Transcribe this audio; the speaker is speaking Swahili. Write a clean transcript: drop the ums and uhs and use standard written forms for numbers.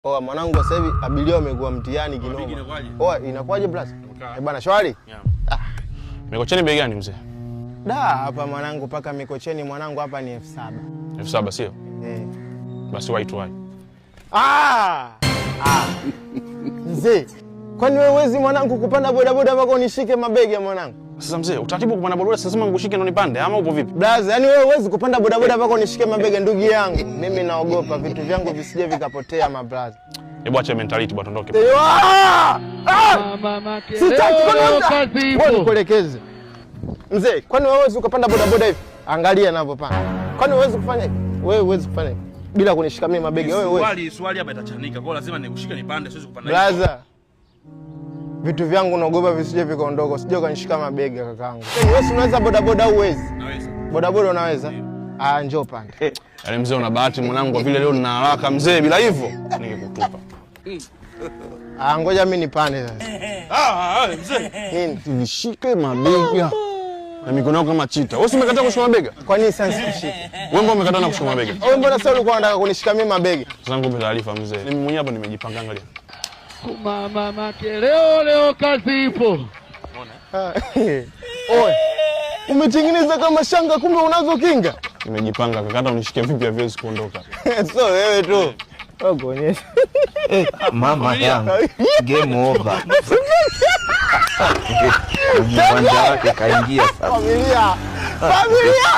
Oa mwanangu sasa hivi abilia amegua mtihani kinoma. Oa inakuaje brother? Bwana shwari? Mikocheni bei gani mzee? Da hapa mwanangu paka Mikocheni mwanangu hapa ni 7,000. 7,000 sio? Basi wait why. Mzee, kwani wewe huwezi mwanangu kupanda bodaboda mpaka unishike mabegi ya mwanangu? Sasa mzee, utaratibu kupanda bodaboda sasa sema ngushike ndo nipande ama upo vipi? Brother, yani wewe huwezi kupanda bodaboda mpaka unishike mabegi ndugu yangu. Mimi naogopa vitu vyangu visije vikapotea ma brother. Hebu acha mentality bwana tondoke. Mama kazi ipo. Wewe kuelekeze. Mzee, kwani wewe huwezi kupanda bodaboda hivi? Angalia ninavyopanda. Kwani huwezi kufanya hivi? Wewe huwezi kufanya hivi bila kunishika mimi mabegi. Wewe swali hapa itachanika. Kwa hiyo lazima nikushike nipande, siwezi kupanda hivi. Brother. Vitu vyangu naogopa visije vikaondoka. Usije ukanishika mabegi kakaangu. Wewe unaweza bodaboda au huwezi? Naweza. Bodaboda unaweza? Njoo pande. Yaani mzee una bahati mwanangu kwa vile leo nina haraka mzee, bila hivyo ningekutupa. Ngoja mimi nipande sasa. Mzee. Nishike mabega. Na mikono yako kama chita. Wewe umekataa kushika mabega? Kwa nini sasa nikushike? Wewe mbona umekataa kushika mabega? Wewe mbona sasa ulikuwa unataka kunishika mimi mabega? Sasa ngombe taarifa mzee. Mimi mwenyewe hapa nimejipanga angalia. Mama leo kazi ipo. Oe. Umetengeneza kama shanga kumbe unazo kinga? Nimejipanga kakata unishike vipi haviwezi kuondoka. So wewe tu. Onyesha. Mama yangu. Game over. Mwanzo wake kaingia sasa. Familia. Familia.